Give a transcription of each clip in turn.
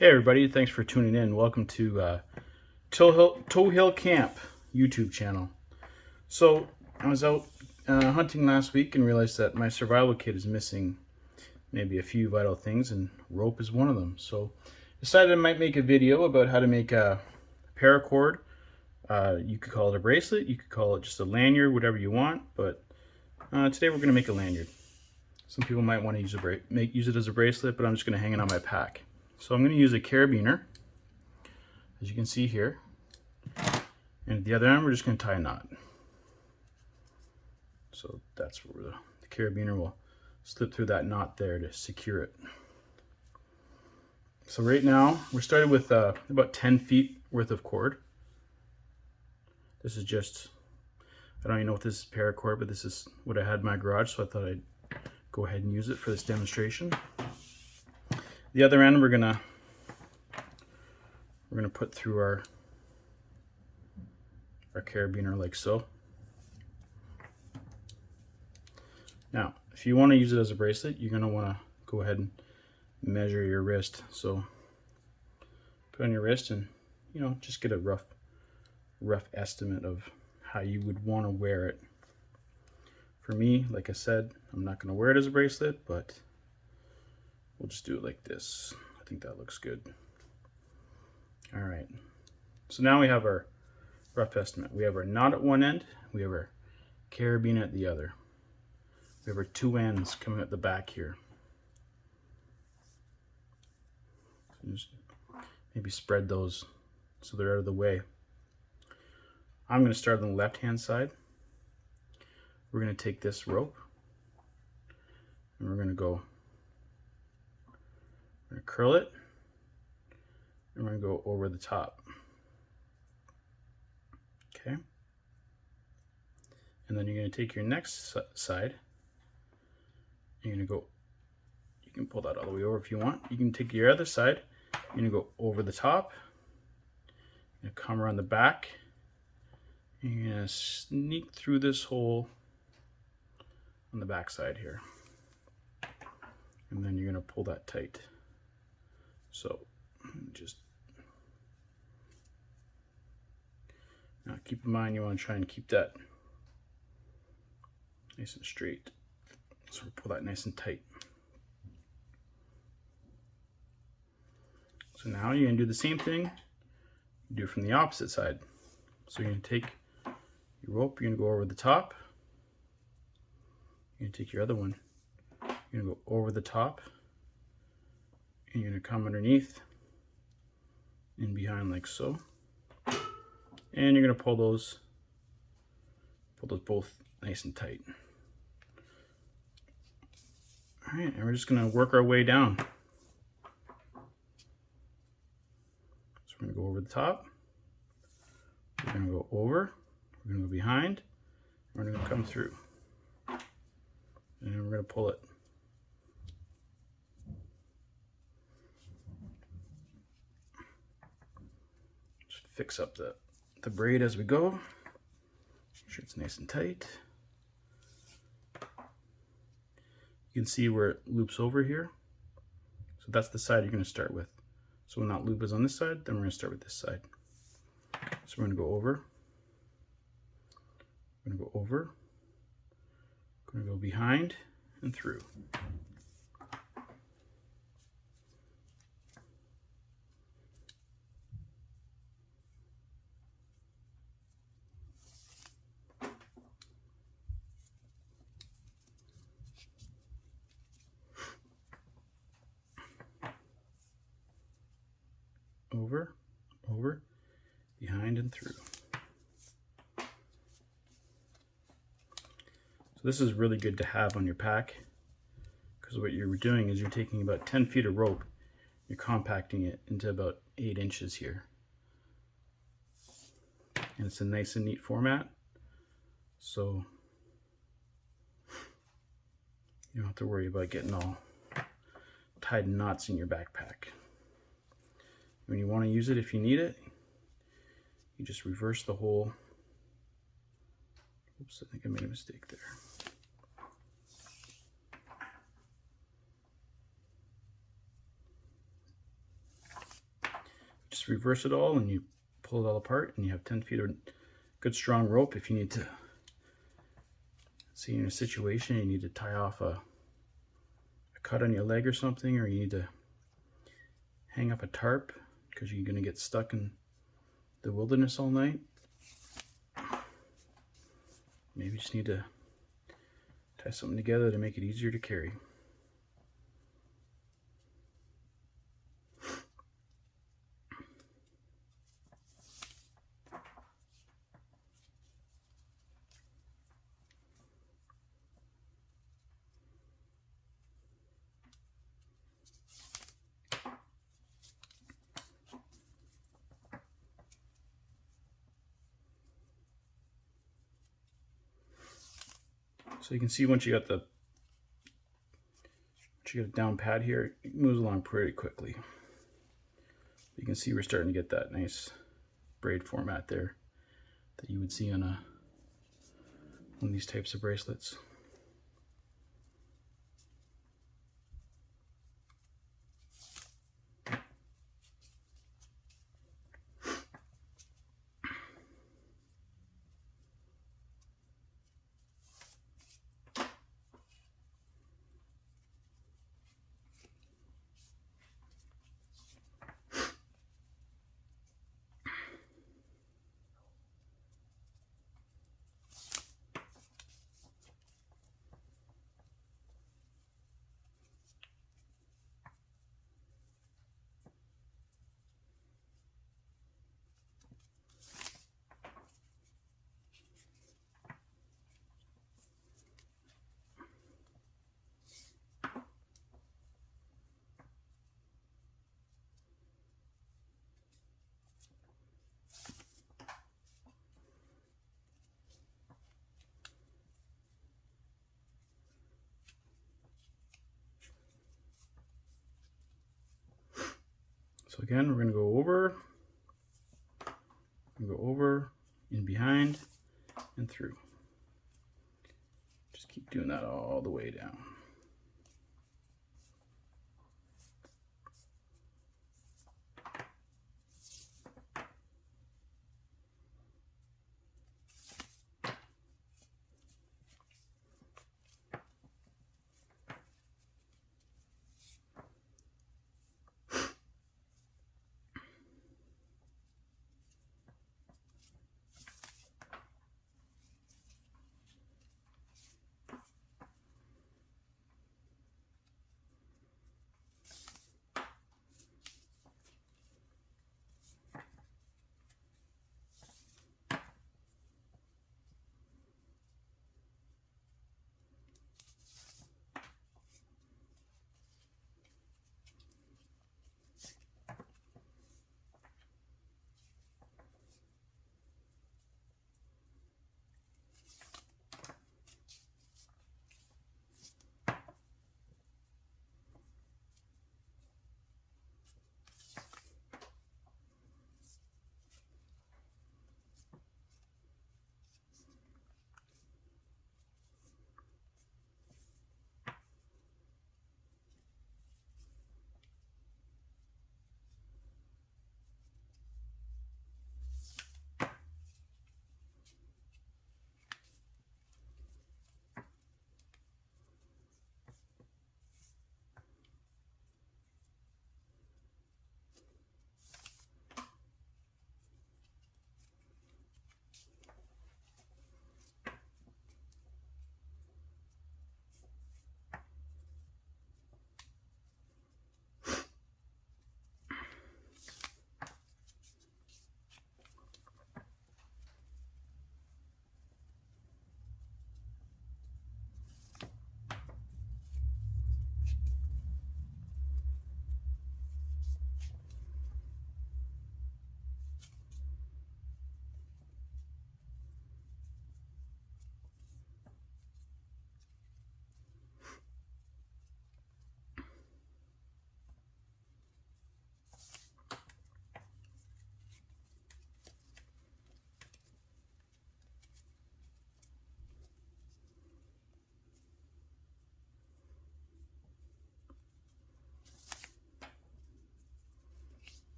Hey everybody, thanks for tuning in. Welcome to Toe Hill Camp YouTube channel. So I was out hunting last week and realized that my survival kit is missing maybe a few vital things, and rope is one of them. So decided I might make a video about how to make a paracord. You could call it a bracelet, you could call it just a lanyard, whatever you want, but today we're going to make a lanyard. Some people might want to use it as a bracelet, but I'm just going to hang it on my pack. So I'm going to use a carabiner, as you can see here, and at the other end we're just going to tie a knot. So that's where the carabiner will slip through that knot there to secure it. So right now we're started with about 10 feet worth of cord. This is just, I don't even know if this is paracord, but this is what I had in my garage, so I thought I'd go ahead and use it for this demonstration. The other end we're gonna put through our carabiner like so. Now, if you want to use it as a bracelet, you're gonna want to go ahead and measure your wrist. So put on your wrist and just get a rough estimate of how you would want to wear it. For me, like I said, I'm not gonna wear it as a bracelet, but we'll just do it like this. I think that looks good. All right, so now we have our rough estimate. We have our knot at one end, we have our carabiner at the other. We have our two ends coming at the back here. So just maybe spread those so they're out of the way. I'm going to start on the left-hand side. We're going to take this rope and we're going to curl it, and we're going to go over the top. Okay. And then you're going to take your next side. You're going to go, you can pull that all the way over if you want. You can take your other side, you're going to go over the top. You're going to come around the back. You're going to sneak through this hole on the back side here. And then you're going to pull that tight. So just now keep in mind you want to try and keep that nice and straight. So we'll pull that nice and tight. So now you're going to do the same thing. You do it from the opposite side. So you're going to take your rope, you're going to go over the top. You're going to take your other one, you're going to go over the top. And you're going to come underneath and behind like so. And you're going to pull those both nice and tight. All right, and we're just going to work our way down. So we're going to go over the top. We're going to go over. We're going to go behind. We're going to come through. And then we're going to pull it. Just fix up the braid as we go. Make sure it's nice and tight. You can see where it loops over here. So that's the side you're going to start with. So when that loop is on this side, then we're going to start with this side. So we're going to go over. We're going to go over. We're going to go behind and through. Over, over, behind and through. So this is really good to have on your pack, because what you're doing is you're taking about 10 feet of rope, you're compacting it into about 8 inches here. And it's a nice and neat format, so you don't have to worry about getting all tied in knots in your backpack. When you want to use it, if you need it, you just reverse the whole. Oops, I think I made a mistake there. just reverse it all and you pull it all apart, and you have 10 feet of good strong rope. If you need to, see, in a situation you need to tie off a cut on your leg or something, or you need to hang up a tarp because you're going to get stuck in the wilderness all night. Maybe you just need to tie something together to make it easier to carry. So you can see once you got it down pat here, it moves along pretty quickly. You can see we're starting to get that nice braid format there that you would see on one of these types of bracelets. So again, we're going to go over, in behind, and through. Just keep doing that all the way down.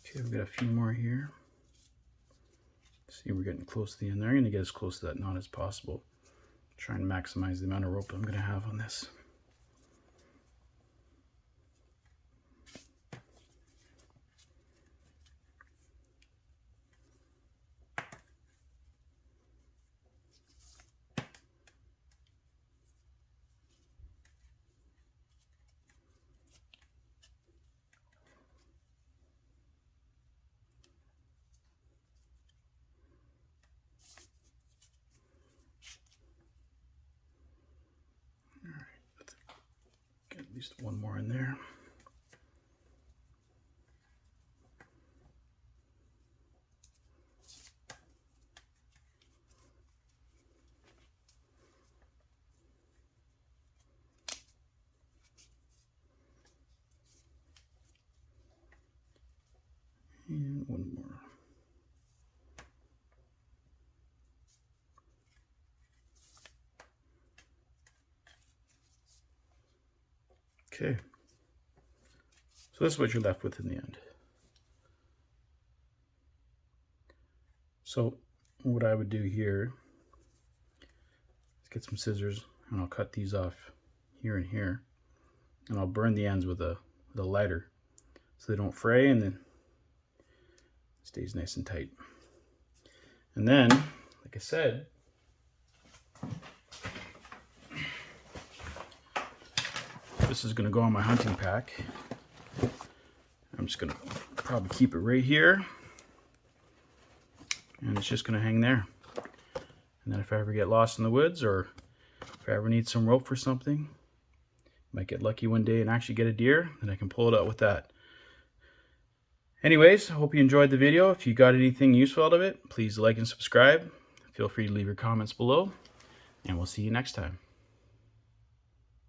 Okay, we've got a few more here. See, we're getting close to the end there. I'm going to get as close to that knot as possible. Try and maximize the amount of rope I'm going to have on this. Get at least one more in there. And one more. Okay. So this is what you're left with in the end. So what I would do here is get some scissors and I'll cut these off here and here. And I'll burn the ends with a lighter so they don't fray and then it stays nice and tight. And then, like I said, this is going to go on my hunting pack. I'm just going to probably keep it right here. And it's just going to hang there. And then if I ever get lost in the woods or if I ever need some rope for something, might get lucky one day and actually get a deer, then I can pull it out with that. Anyways, I hope you enjoyed the video. If you got anything useful out of it, please like and subscribe. Feel free to leave your comments below. And we'll see you next time.